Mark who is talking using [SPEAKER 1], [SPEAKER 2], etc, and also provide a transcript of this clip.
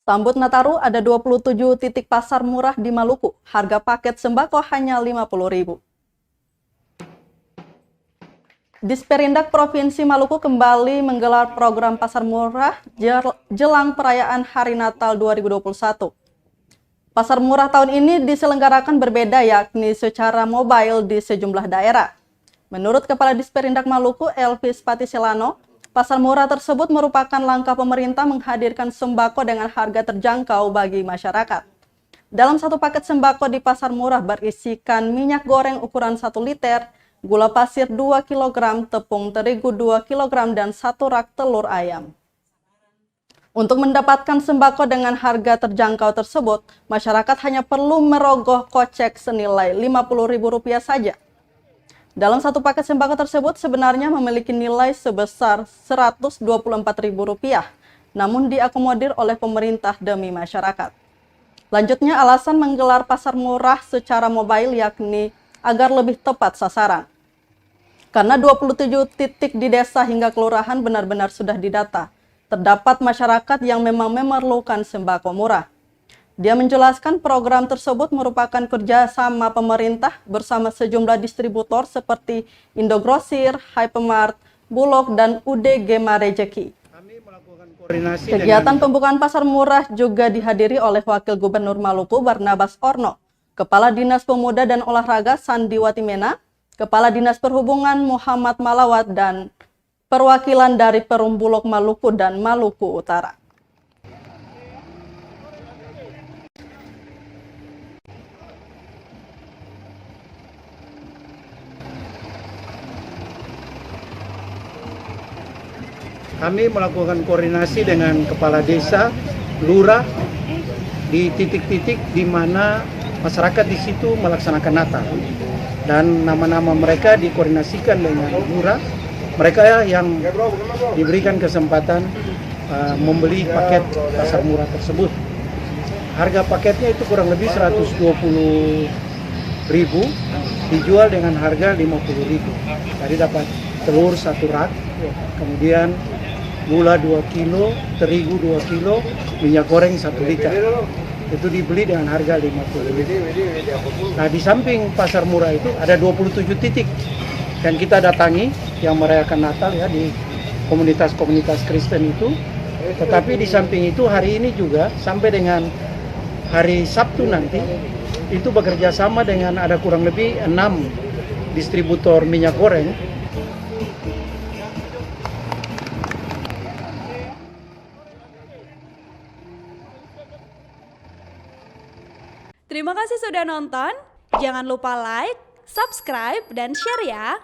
[SPEAKER 1] Sambut Nataru, ada 27 titik pasar murah di Maluku. Harga paket sembako hanya Rp50.000. Disperindak Provinsi Maluku kembali menggelar program pasar murah jelang perayaan Hari Natal 2021. Pasar murah tahun ini diselenggarakan berbeda, yakni secara mobile di sejumlah daerah. Menurut Kepala Disperindak Maluku, Elvis Patisilano, pasar murah tersebut merupakan langkah pemerintah menghadirkan sembako dengan harga terjangkau bagi masyarakat. Dalam satu paket sembako di pasar murah berisikan minyak goreng ukuran 1 liter, gula pasir 2 kg, tepung terigu 2 kg, dan 1 rak telur ayam. Untuk mendapatkan sembako dengan harga terjangkau tersebut, masyarakat hanya perlu merogoh kocek senilai Rp50.000 saja. Dalam satu paket sembako tersebut sebenarnya memiliki nilai sebesar Rp124.000, namun diakomodir oleh pemerintah demi masyarakat. Lanjutnya, alasan menggelar pasar murah secara mobile yakni agar lebih tepat sasaran. Karena 27 titik di desa hingga kelurahan benar-benar sudah didata, terdapat masyarakat yang memang memerlukan sembako murah. Dia menjelaskan program tersebut merupakan kerjasama pemerintah bersama sejumlah distributor seperti Indogrosir, Hypermart, Bulog, dan UD Gema Rejeki. Kegiatan pembukaan pasar murah juga dihadiri oleh Wakil Gubernur Maluku Barnabas Orno, Kepala Dinas Pemuda dan Olahraga Sandiwati Mena, Kepala Dinas Perhubungan Muhammad Malawat, dan perwakilan dari Perum Bulog Maluku dan Maluku Utara.
[SPEAKER 2] Kami melakukan koordinasi dengan kepala desa, lurah di titik-titik di mana masyarakat di situ melaksanakan Natal. Dan nama-nama mereka dikoordinasikan dengan lurah. Mereka yang diberikan kesempatan membeli paket pasar murah tersebut. Harga paketnya itu kurang lebih Rp120.000, dijual dengan harga Rp50.000. Jadi dapat telur 1 rak, kemudian gula 2 kilo, terigu 2 kilo, minyak goreng 1 liter. Itu dibeli dengan harga Rp50.000. Nah, di samping pasar murah itu ada 27 titik yang kita datangi yang merayakan Natal ya di komunitas-komunitas Kristen itu. Tetapi di samping itu hari ini juga sampai dengan hari Sabtu nanti itu bekerja sama dengan ada kurang lebih 6 distributor minyak goreng.
[SPEAKER 3] Terima kasih sudah nonton. Jangan lupa like, subscribe, dan share ya.